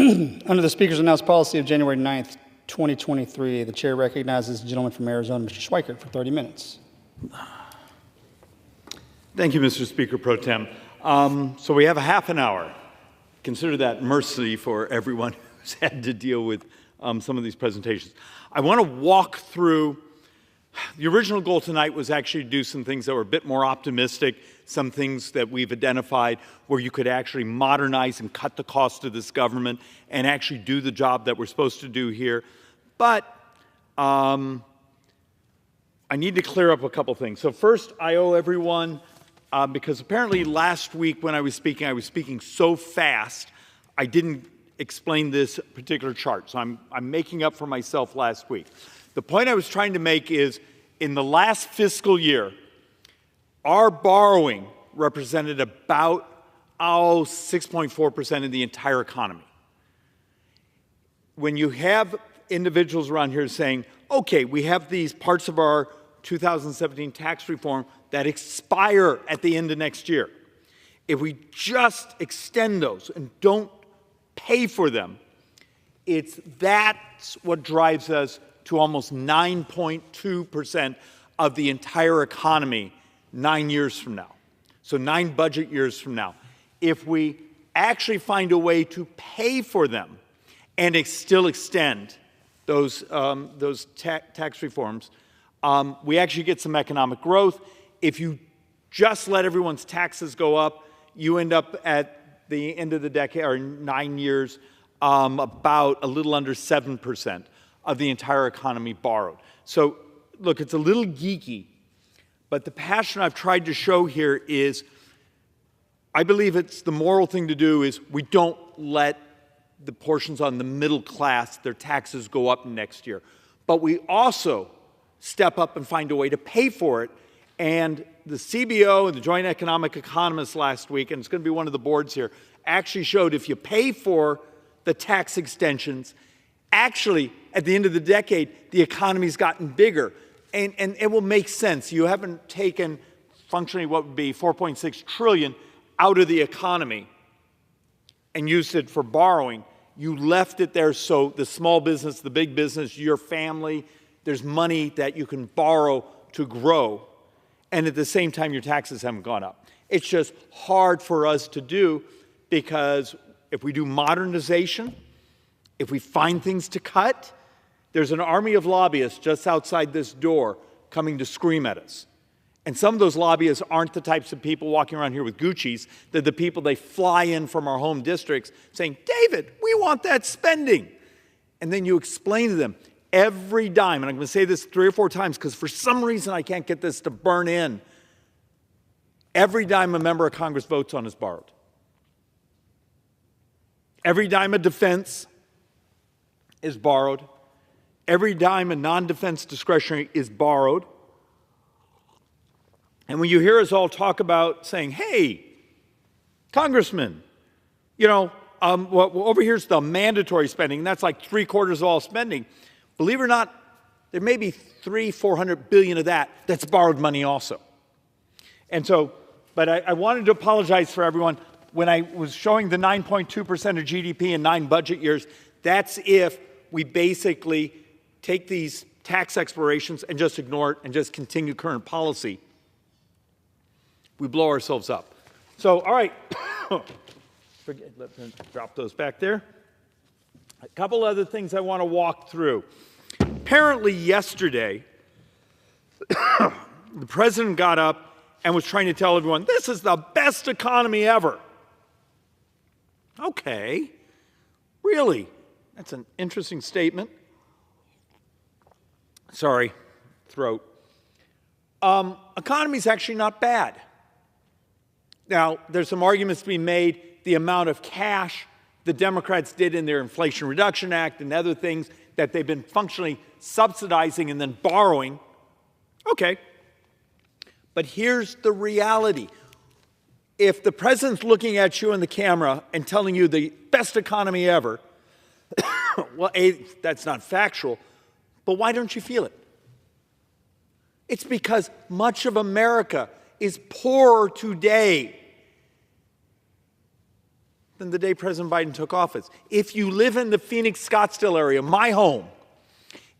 Under the Speaker's announced policy of January 9th, 2023, the chair recognizes the gentleman from Arizona, Mr. Schweikert, for 30 minutes. Thank you, Mr. Speaker Pro Tem. So we have a half an hour. Consider that mercy for everyone who's had to deal with some of these presentations. I want to walk through. The original goal tonight was actually to do some things that were a bit more optimistic, some things that we've identified where you could actually modernize and cut the cost of this government and actually do the job that we're supposed to do here. But I need to clear up a couple things. So first, I owe everyone, because apparently last week when I was speaking so fast, I didn't explain this particular chart. So I'm making up for myself last week. The point I was trying to make is, in the last fiscal year, our borrowing represented about 6.4% of the entire economy. When you have individuals around here saying, okay, we have these parts of our 2017 tax reform that expire at the end of next year. If we just extend those and don't pay for them, that's what drives us to almost 9.2% of the entire economy 9 years from now. So 9 budget years from now. If we actually find a way to pay for them and still extend those tax reforms, we actually get some economic growth. If you just let everyone's taxes go up, you end up at the end of the decade, or 9 years, about a little under 7% of the entire economy borrowed. So look, it's a little geeky, but the passion I've tried to show here is, I believe it's the moral thing to do is we don't let the portions on the middle class, their taxes go up next year. But we also step up and find a way to pay for it. And the CBO and the Joint Economic Economists last week, and it's going to be one of the boards here, actually showed if you pay for the tax extensions, actually, at the end of the decade, the economy's gotten bigger. And it will make sense. You haven't taken functionally what would be $4.6 trillion out of the economy and used it for borrowing. You left it there so the small business, the big business, your family, there's money that you can borrow to grow. And at the same time, your taxes haven't gone up. It's just hard for us to do because if we do modernization, if we find things to cut, there's an army of lobbyists just outside this door coming to scream at us. And some of those lobbyists aren't the types of people walking around here with Gucci's. They're the people they fly in from our home districts saying, David, we want that spending. And then you explain to them every dime, and I'm going to say this 3 or 4 times because for some reason I can't get this to burn in. Every dime a member of Congress votes on is borrowed. Every dime of defense is borrowed. Every dime of non-defense discretionary is borrowed. And when you hear us all talk about saying, hey, Congressman, over here's the mandatory spending, and that's like 3/4 of all spending. Believe it or not, there may be $300-400 billion of that's borrowed money also. And so, but I wanted to apologize for everyone. When I was showing the 9.2% of GDP in 9 budget years, that's if we basically take these tax explorations and just ignore it and just continue current policy. We blow ourselves up. So, all right, let me drop those back there. A couple other things I want to walk through. Apparently yesterday, the president got up and was trying to tell everyone, this is the best economy ever. Okay, really? That's an interesting statement. Sorry, throat. Economy's actually not bad. Now, there's some arguments to be made. The amount of cash the Democrats did in their Inflation Reduction Act and other things that they've been functionally subsidizing and then borrowing. Okay. But here's the reality. If the president's looking at you in the camera and telling you the best economy ever, well, A, that's not factual, but why don't you feel it? It's because much of America is poorer today than the day President Biden took office. If you live in the Phoenix, Scottsdale area, my home,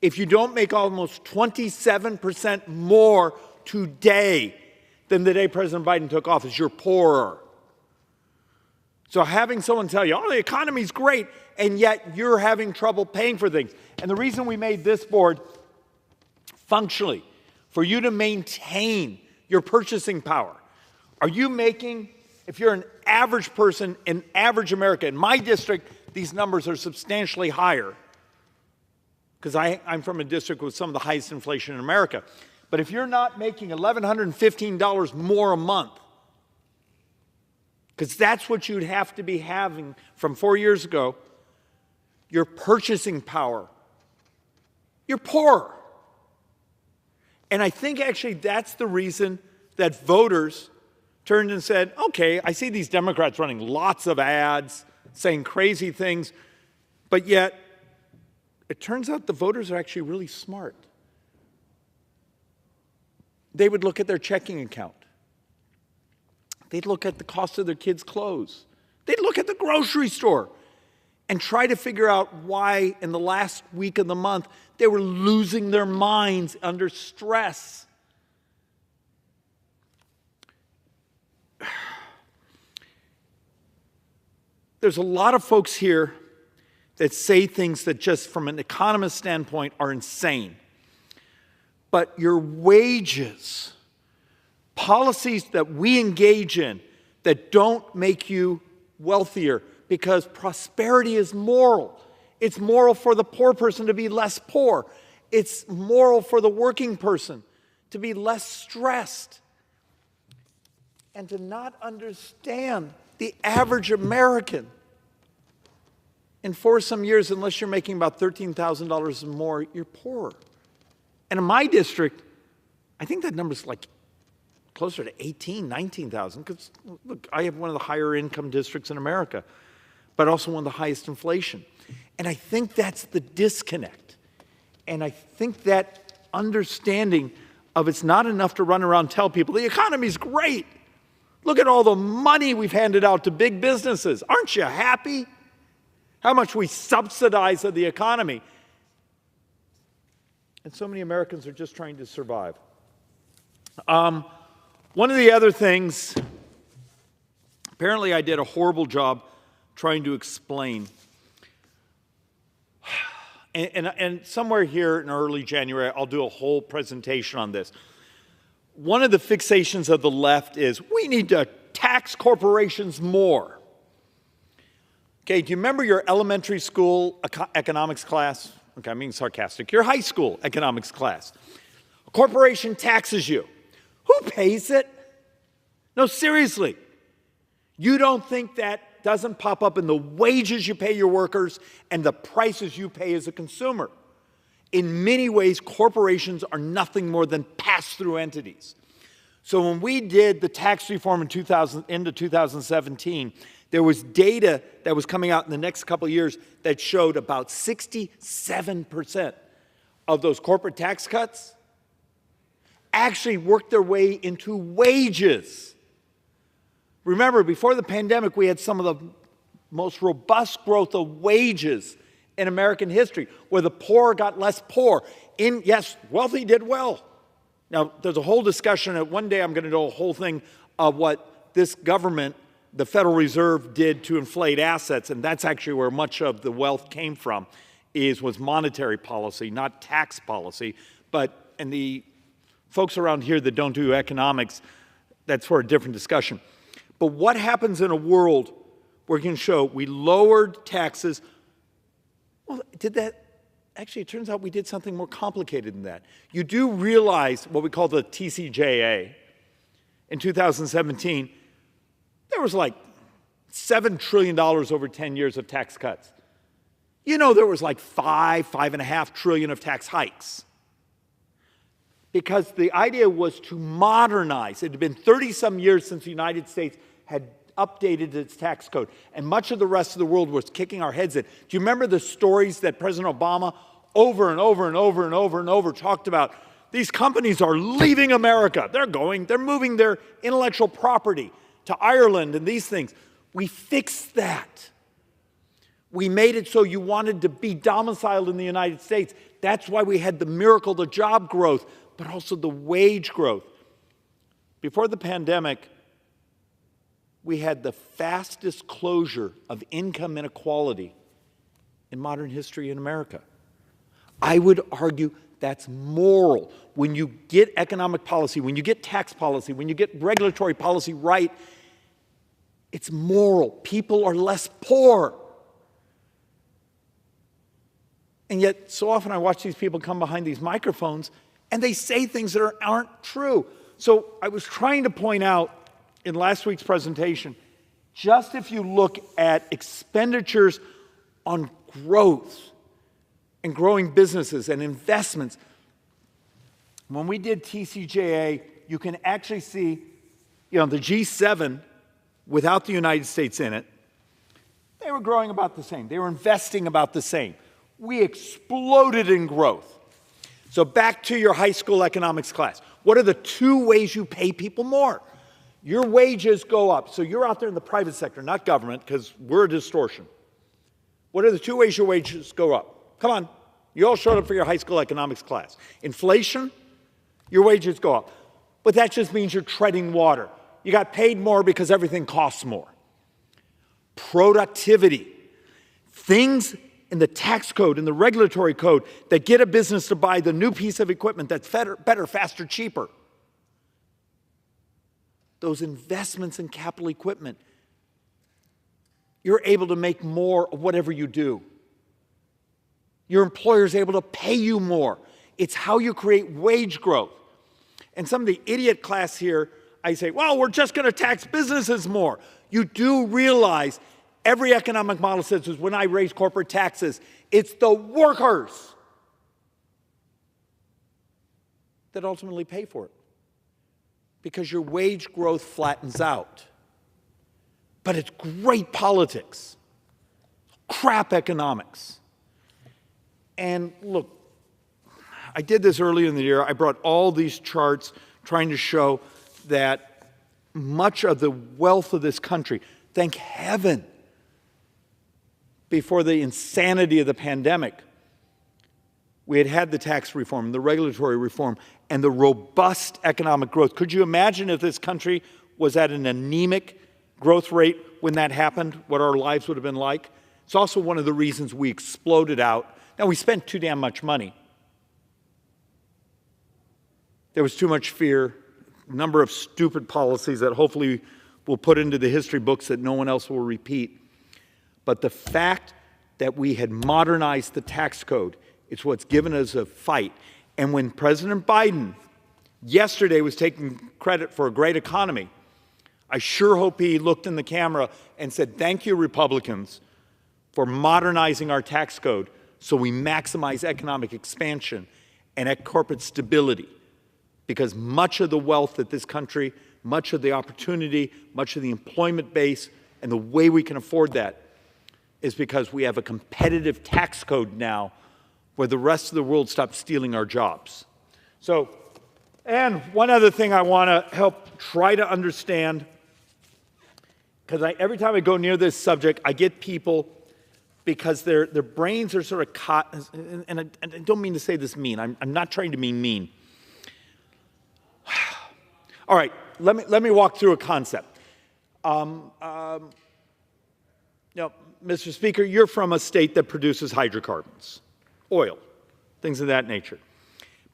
if you don't make almost 27% more today than the day President Biden took office, you're poorer. So having someone tell you, oh, the economy's great, and yet you're having trouble paying for things. And the reason we made this board functionally, for you to maintain your purchasing power. Are you making, if you're an average person in average America, in my district, these numbers are substantially higher, because I'm from a district with some of the highest inflation in America. But if you're not making $1,115 more a month, because that's what you'd have to be having from 4 years ago, your purchasing power, you're poorer. And I think actually that's the reason that voters turned and said, okay, I see these Democrats running lots of ads, saying crazy things, but yet it turns out the voters are actually really smart. They would look at their checking account. They'd look at the cost of their kids' clothes. They'd look at the grocery store and try to figure out why in the last week of the month they were losing their minds under stress. There's a lot of folks here that say things that just from an economist standpoint are insane. But your wages, policies that we engage in that don't make you wealthier, because prosperity is moral. It's moral for the poor person to be less poor. It's moral for the working person to be less stressed. And to not understand the average American. In 4 some years, unless you're making about $13,000 more, you're poorer. And in my district, I think that number's like closer to 18, 19,000, because look, I have one of the higher income districts in America, but also one of the highest inflation. And I think that's the disconnect. And I think that understanding of it's not enough to run around and tell people the economy's great. Look at all the money we've handed out to big businesses. Aren't you happy? How much we subsidize of the economy. And so many Americans are just trying to survive. One of the other things, apparently I did a horrible job trying to explain. And somewhere here in early January, I'll do a whole presentation on this. One of the fixations of the left is we need to tax corporations more. Okay, do you remember your elementary school economics class? Okay, I'm being sarcastic. Your high school economics class. A corporation taxes you. Who pays it? No, seriously. You don't think that doesn't pop up in the wages you pay your workers and the prices you pay as a consumer? In many ways, corporations are nothing more than pass-through entities. So when we did the tax reform in 2017, there was data that was coming out in the next couple of years that showed about 67% of those corporate tax cuts actually worked their way into wages. Remember, before the pandemic, we had some of the most robust growth of wages in American history, where the poor got less poor. Yes, wealthy did well. Now, there's a whole discussion, and one day I'm going to do a whole thing of what this government, the Federal Reserve, did to inflate assets, and that's actually where much of the wealth came from, was monetary policy, not tax policy. And the folks around here that don't do economics, that's for a different discussion. But what happens in a world where we can show we lowered taxes? Well, did that? Actually, it turns out we did something more complicated than that. You do realize what we call the TCJA. In 2017, there was like $7 trillion over 10 years of tax cuts. You know, there was like $5.5 trillion of tax hikes. Because the idea was to modernize. It had been 30-some years since the United States had updated its tax code, and much of the rest of the world was kicking our heads in. Do you remember the stories that President Obama over and over and over and over and over talked about? These companies are leaving America. They're moving their intellectual property to Ireland and these things. We fixed that. We made it so you wanted to be domiciled in the United States. That's why we had the miracle, the job growth, but also the wage growth. Before the pandemic, we had the fastest closure of income inequality in modern history in America. I would argue that's moral. When you get economic policy, when you get tax policy, when you get regulatory policy right, it's moral. People are less poor. And yet, so often I watch these people come behind these microphones and they say things that aren't true. So I was trying to point out in last week's presentation, just if you look at expenditures on growth and growing businesses and investments, when we did TCJA, you can actually see, the G7, without the United States in it, they were growing about the same. They were investing about the same. We exploded in growth. So back to your high school economics class. What are the two ways you pay people more? Your wages go up. So you're out there in the private sector, not government, because we're a distortion. What are the two ways your wages go up? Come on. You all showed up for your high school economics class. Inflation, your wages go up. But that just means you're treading water. You got paid more because everything costs more. Productivity. Things in the tax code, in the regulatory code, that get a business to buy the new piece of equipment that's better, faster, cheaper. Those investments in capital equipment, you're able to make more of whatever you do. Your employer is able to pay you more. It's how you create wage growth. And some of the idiot class here, I say, well, we're just going to tax businesses more. You do realize every economic model says is when I raise corporate taxes, it's the workers that ultimately pay for it, because your wage growth flattens out. But it's great politics, crap economics. And look, I did this earlier in the year. I brought all these charts trying to show that much of the wealth of this country, thank heaven, before the insanity of the pandemic, we had the tax reform, the regulatory reform, and the robust economic growth. Could you imagine if this country was at an anemic growth rate when that happened, what our lives would have been like? It's also one of the reasons we exploded out. Now, we spent too damn much money. There was too much fear, a number of stupid policies that hopefully we'll put into the history books that no one else will repeat. But the fact that we had modernized the tax code, it's what's given us a fight. And when President Biden yesterday was taking credit for a great economy, I sure hope he looked in the camera and said, thank you, Republicans, for modernizing our tax code so we maximize economic expansion and corporate stability. Because much of the wealth that this country, much of the opportunity, much of the employment base, and the way we can afford that is because we have a competitive tax code now where the rest of the world stops stealing our jobs. So, and one other thing I want to help try to understand, because every time I go near this subject, I get people, because their brains are sort of caught, and I don't mean to say this mean. I'm not trying to be mean. All right, let me walk through a concept. Mr. Speaker, you're from a state that produces hydrocarbons, oil, things of that nature.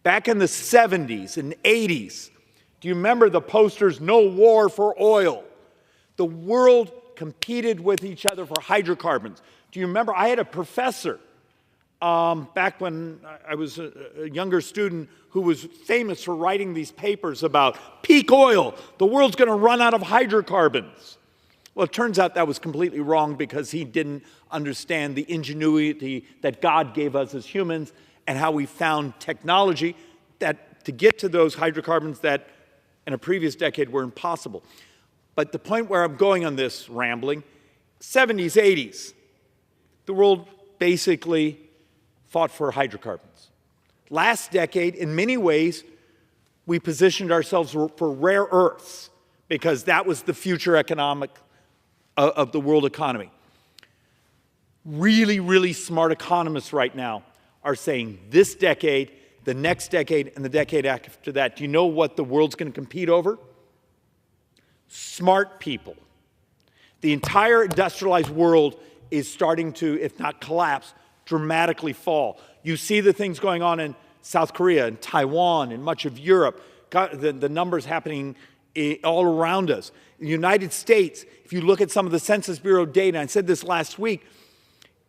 Back in the 70s and 80s, do you remember the posters, "No war for oil"? The world competed with each other for hydrocarbons. Do you remember? I had a professor back when I was a younger student who was famous for writing these papers about peak oil. The world's going to run out of hydrocarbons. Well, it turns out that was completely wrong, because he didn't understand the ingenuity that God gave us as humans and how we found technology that to get to those hydrocarbons that in a previous decade were impossible. But the point where I'm going on this rambling, 70s, 80s, the world basically fought for hydrocarbons. Last decade, in many ways, we positioned ourselves for rare earths, because that was the future economic of the world economy. Really, really smart economists right now are saying this decade, the next decade, and the decade after that, do you know what the world's going to compete over? Smart people. The entire industrialized world is starting to, if not collapse, dramatically fall. You see the things going on in South Korea and Taiwan and much of Europe, the numbers happening all around us. In the United States, if you look at some of the Census Bureau data, I said this last week,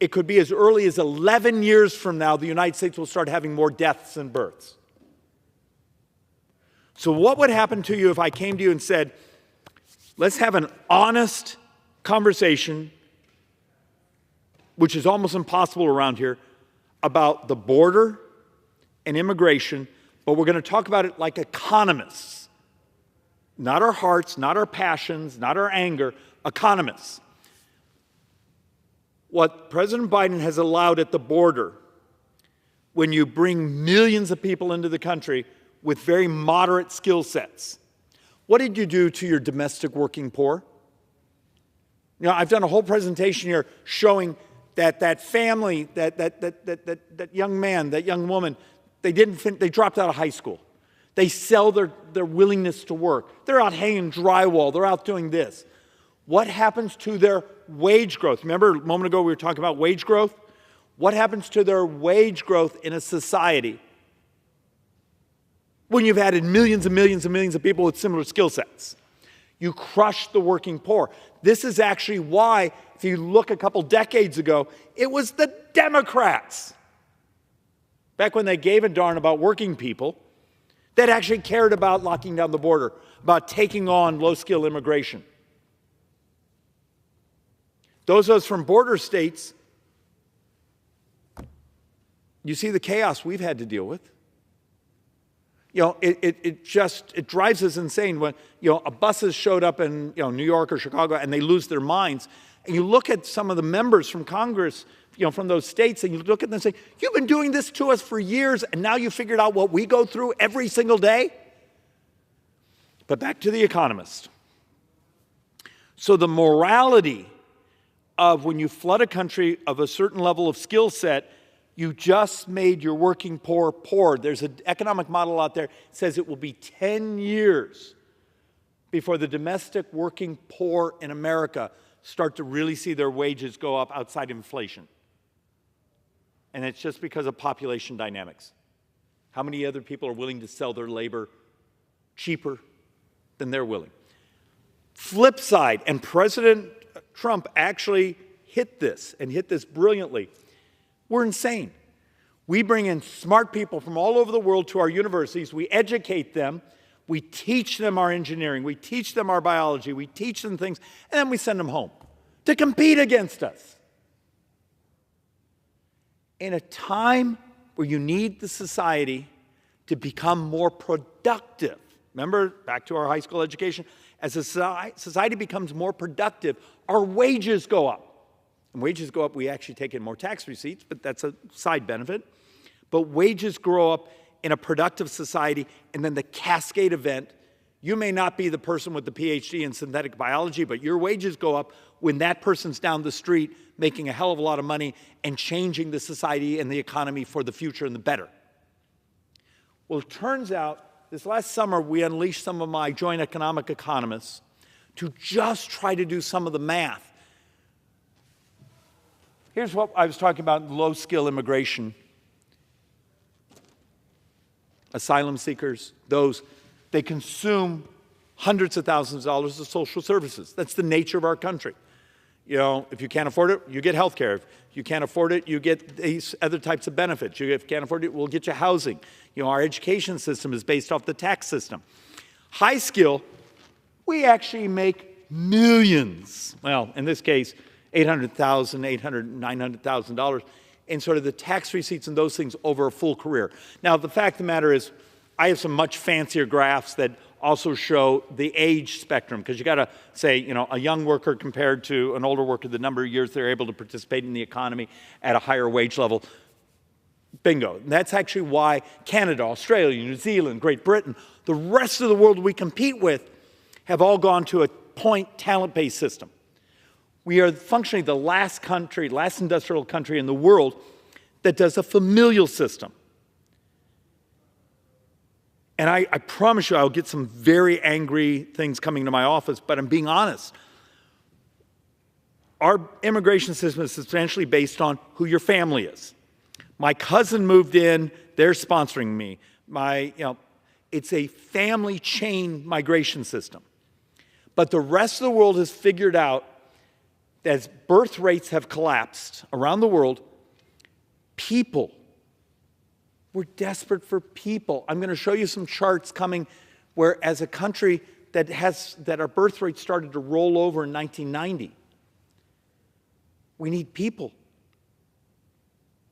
it could be as early as 11 years from now, the United States will start having more deaths than births. So what would happen to you if I came to you and said, let's have an honest conversation, which is almost impossible around here, about the border and immigration, but we're going to talk about it like economists. Not our hearts, not our passions, not our anger, economists. What President Biden has allowed at the border, when you bring millions of people into the country with very moderate skill sets, what did you do to your domestic working poor? You know, I've done a whole presentation here showing that family, that young man, that young woman, they dropped out of high school. They sell their willingness to work. They're out hanging drywall. They're out doing this. What happens to their wage growth? Remember a moment ago we were talking about wage growth? What happens to their wage growth in a society when you've added millions and millions and millions of people with similar skill sets? You crush the working poor. This is actually why, if you look a couple decades ago, it was the Democrats, back when they gave a darn about working people, that actually cared about locking down the border, about taking on low-skill immigration. Those of us from border states, you see the chaos we've had to deal with. You know, it drives us insane when, you know, buses showed up in, you know, New York or Chicago and they lose their minds. And you look at some of the members from Congress, you know, from those states, and you look at them and say, you've been doing this to us for years, and now you figured out what we go through every single day? But back to the economist. So the morality of when you flood a country of a certain level of skill set, you just made your working poor poor. There's an economic model out there that says it will be 10 years before the domestic working poor in America start to really see their wages go up outside inflation. And it's just because of population dynamics. How many other people are willing to sell their labor cheaper than they're willing? Flip side, and President Trump actually hit this, and hit this brilliantly. We're insane. We bring in smart people from all over the world to our universities. We educate them. We teach them our engineering. We teach them our biology. We teach them things, and then we send them home to compete against us. In a time where you need the society to become more productive. Remember, back to our high school education, as a society becomes more productive, our wages go up. And wages go up, we actually take in more tax receipts, but that's a side benefit. But wages grow up in a productive society, and then the cascade event, you may not be the person with the PhD in synthetic biology, but your wages go up when that person's down the street making a hell of a lot of money and changing the society and the economy for the future and the better. Well, it turns out, this last summer, we unleashed some of my joint economic economists to just try to do some of the math. Here's what I was talking about, low-skill immigration. Asylum seekers, they consume hundreds of thousands of dollars of social services. That's the nature of our country. You know, if you can't afford it, you get health care. If you can't afford it, you get these other types of benefits. If you can't afford it, we'll get you housing. You know, our education system is based off the tax system. High skill, we actually make millions. Well, in this case, $800,000, $900,000, $900,000 in sort of the tax receipts and those things over a full career. Now, the fact of the matter is, I have some much fancier graphs that also show the age spectrum, because you got to say, you know, a young worker compared to an older worker, the number of years they're able to participate in the economy at a higher wage level. Bingo. And that's actually why Canada, Australia, New Zealand, Great Britain, the rest of the world we compete with have all gone to a point talent-based system. We are functionally the last country, last industrial country in the world that does a familial system. And I promise you I'll get some very angry things coming to my office, but I'm being honest. Our immigration system is substantially based on who your family is. My cousin moved in, they're sponsoring me. It's a family chain migration system. But the rest of the world has figured out that as birth rates have collapsed around the world, people, we're desperate for people. I'm going to show you some charts coming where as a country that our birth rate started to roll over in 1990, we need people.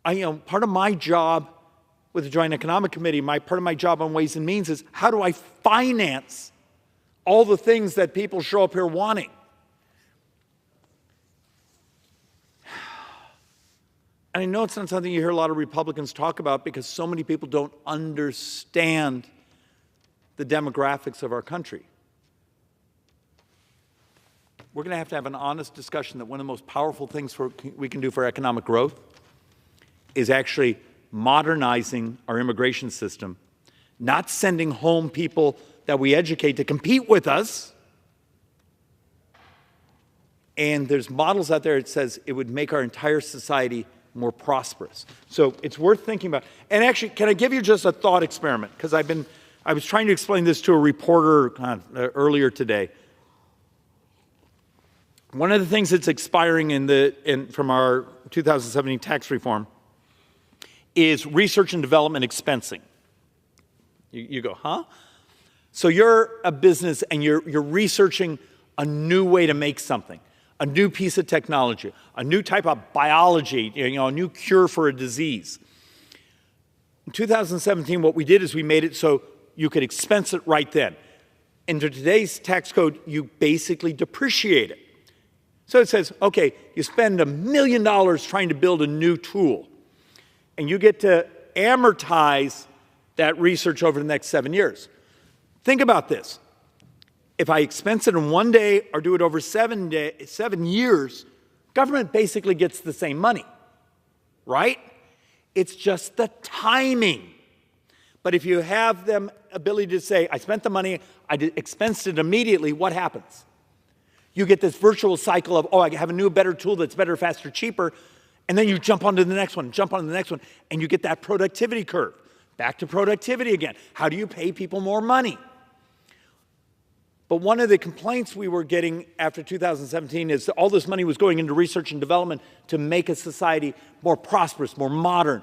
Part of my job with the Joint Economic Committee, part of my job on Ways and Means is how do I finance all the things that people show up here wanting? And I know it's not something you hear a lot of Republicans talk about because so many people don't understand the demographics of our country. We're going to have an honest discussion that one of the most powerful things we can do for economic growth is actually modernizing our immigration system, not sending home people that we educate to compete with us. And there's models out there that says it would make our entire society more prosperous. So it's worth thinking about. And actually, can I give you just a thought experiment? Because I was trying to explain this to a reporter earlier today. One of the things that's expiring from our 2017 tax reform is research and development expensing. You go, huh? So you're a business and you're researching a new way to make something, a new piece of technology, a new type of biology, a new cure for a disease. In 2017, what we did is we made it so you could expense it right then. Under today's tax code, you basically depreciate it. So it says, okay, you spend $1 million trying to build a new tool, and you get to amortize that research over the next 7 years. Think about this. If I expense it in one day or do it over 7 years, government basically gets the same money, right? It's just the timing. But if you have the ability to say, I spent the money, I expensed it immediately, what happens? You get this virtual cycle of, I have a new, better tool that's better, faster, cheaper, and then you jump onto the next one, and you get that productivity curve. Back to productivity again. How do you pay people more money? But one of the complaints we were getting after 2017 is that all this money was going into research and development to make a society more prosperous, more modern,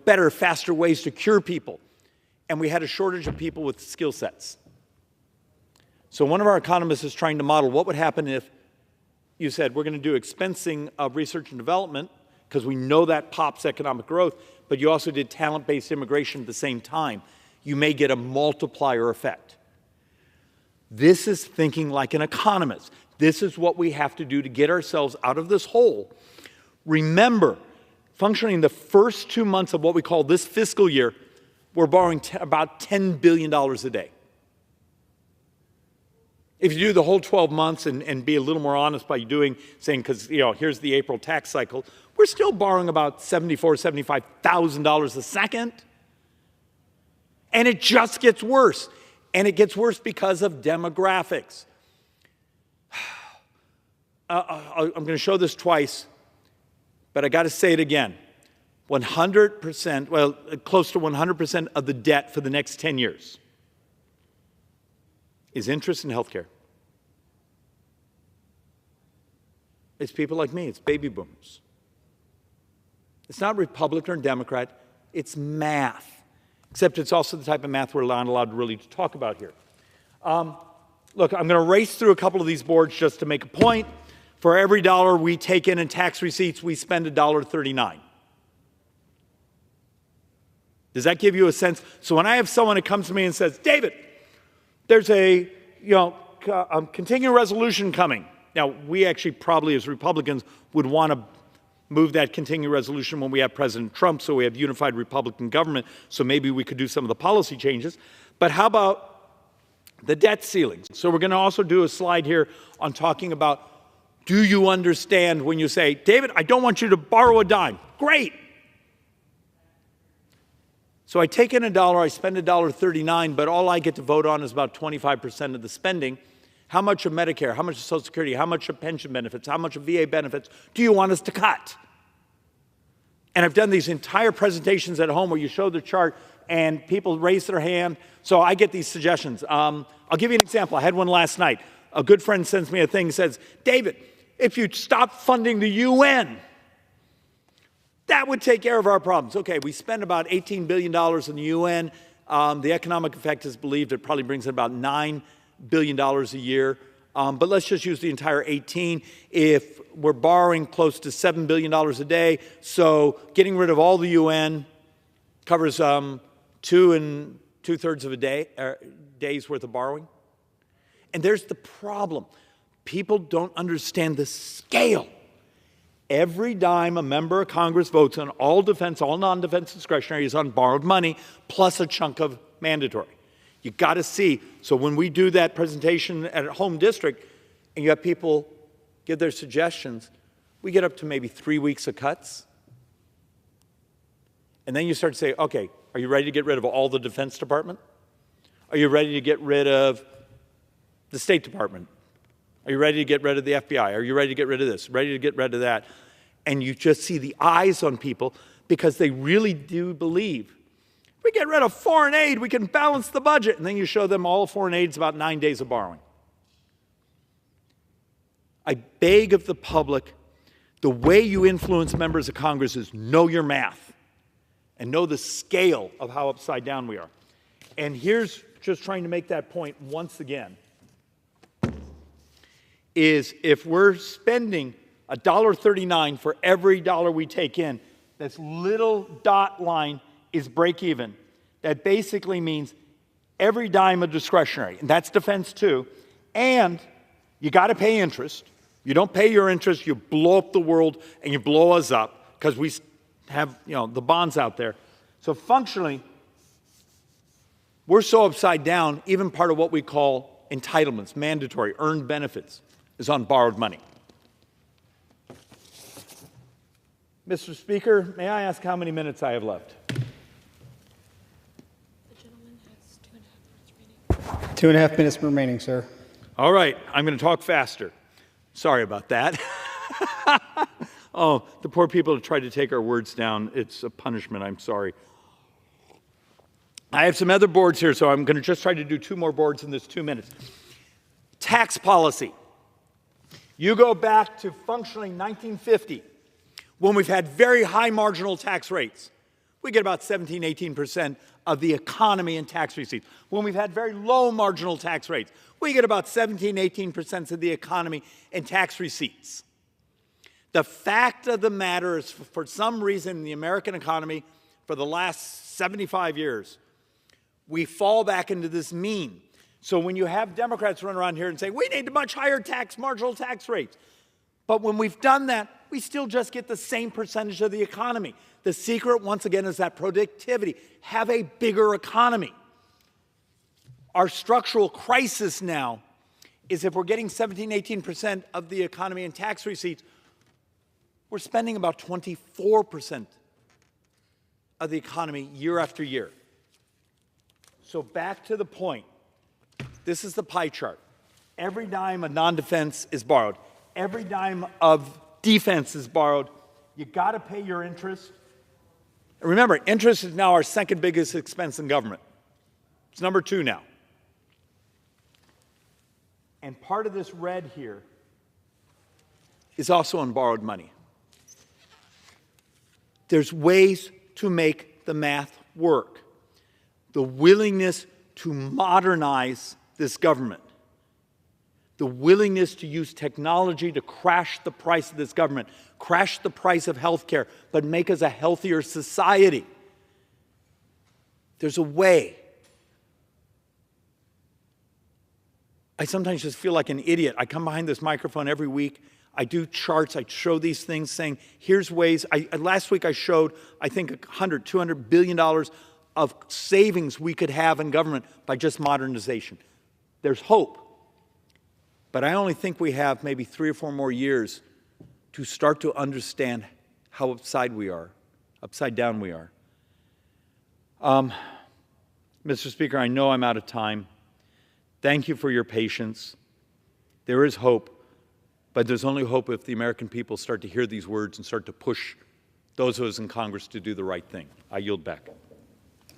better, faster ways to cure people. And we had a shortage of people with skill sets. So one of our economists is trying to model what would happen if you said, we're going to do expensing of research and development, because we know that pops economic growth, but you also did talent-based immigration at the same time. You may get a multiplier effect. This is thinking like an economist. This is what we have to do to get ourselves out of this hole. Remember, functioning the first 2 months of what we call this fiscal year, we're borrowing about $10 billion a day. If you do the whole 12 months and be a little more honest by saying, because here's the April tax cycle, we're still borrowing about $74,000, $75,000 a second. And it just gets worse. And it gets worse because of demographics. I'm going to show this twice, but I got to say it again. 100%, well, close to 100% of the debt for the next 10 years is interest in healthcare. It's people like me. It's baby boomers. It's not Republican or Democrat. It's math. Except it's also the type of math we're not allowed really to talk about here. Look, I'm going to race through a couple of these boards just to make a point. For every dollar we take in tax receipts, we spend $1.39. Does that give you a sense? So when I have someone that comes to me and says, David, there's a continuing resolution coming. Now, we actually probably as Republicans would want to move that continuing resolution when we have President Trump, so we have unified Republican government, so maybe we could do some of the policy changes. But how about the debt ceiling? So we're going to also do a slide here on talking about Do you understand when you say, David, I don't want you to borrow a dime? Great. So I take in $1, I spend $1.39, but all I get to vote on is about 25% of the spending. How much of Medicare, how much of Social Security, how much of pension benefits, how much of VA benefits do you want us to cut? And I've done these entire presentations at home where you show the chart and people raise their hand. So I get these suggestions. I'll give you an example. I had one last night. A good friend sends me a thing that says, David, if you stop funding the UN, that would take care of our problems. Okay, we spend about $18 billion in the UN. The economic effect is believed it probably brings in about $9 billion a year. But let's just use the entire 18. If we're borrowing close to $7 billion a day, so getting rid of all the UN covers 2 2/3 of a day's worth of borrowing. And there's the problem. People don't understand the scale. Every dime a member of Congress votes on, all defense, all non-defense discretionary, is on borrowed money, plus a chunk of mandatory. You got to see. So when we do that presentation at a home district, and you have people give their suggestions, we get up to maybe 3 weeks of cuts. And then you start to say, okay, are you ready to get rid of all the Defense Department? Are you ready to get rid of the State Department? Are you ready to get rid of the FBI? Are you ready to get rid of this? Ready to get rid of that? And you just see the eyes on people because they really do believe, if we get rid of foreign aid, we can balance the budget. And then you show them all foreign aid is about 9 days of borrowing. I beg of the public, the way you influence members of Congress is know your math and know the scale of how upside down we are. And here's just trying to make that point once again. Is if we're spending $1.39 for every dollar we take in, this little dot line is break even. That basically means every dime of discretionary, and that's defense too, and you got to pay interest. You don't pay your interest, you blow up the world and you blow us up because we have, the bonds out there. So functionally, we're so upside down, even part of what we call entitlements, mandatory, earned benefits, is on borrowed money. Mr. Speaker, may I ask how many minutes I have left? The gentleman has 2.5 minutes remaining. 2.5 minutes remaining, sir. All right, I'm going to talk faster. Sorry about that. Oh, the poor people have tried to take our words down. It's a punishment. I'm sorry. I have some other boards here, so I'm going to just try to do 2 more boards in this 2 minutes. Tax policy. You go back to functionally 1950, when we've had very high marginal tax rates. We get about 17, 18% of the economy in tax receipts. When we've had very low marginal tax rates, we get about 17, 18% of the economy in tax receipts. The fact of the matter is, for some reason in the American economy, for the last 75 years, we fall back into this mean. So when you have Democrats run around here and say, we need much higher marginal tax rates. But when we've done that, we still just get the same percentage of the economy. The secret, once again, is that productivity. Have a bigger economy. Our structural crisis now is if we're getting 17, 18% of the economy in tax receipts, we're spending about 24% of the economy year after year. So back to the point. This is the pie chart. Every dime of non-defense is borrowed. Every dime of defense is borrowed. You got to pay your interest. And remember, interest is now our second biggest expense in government. It's number 2 now. And part of this red here is also on borrowed money. There's ways to make the math work. The willingness to modernize this government, the willingness to use technology to crash the price of this government, crash the price of health care, but make us a healthier society. There's a way. I sometimes just feel like an idiot. I come behind this microphone every week. I do charts. I show these things saying, here's ways. Last week I showed, I think, $100, $200 billion of savings we could have in government by just modernization. There's hope. But I only think we have maybe 3 or 4 more years to start to understand how upside down we are. Mr. Speaker, I know I'm out of time. Thank you for your patience. There is hope, but there's only hope if the American people start to hear these words and start to push those of us in Congress to do the right thing. I yield back.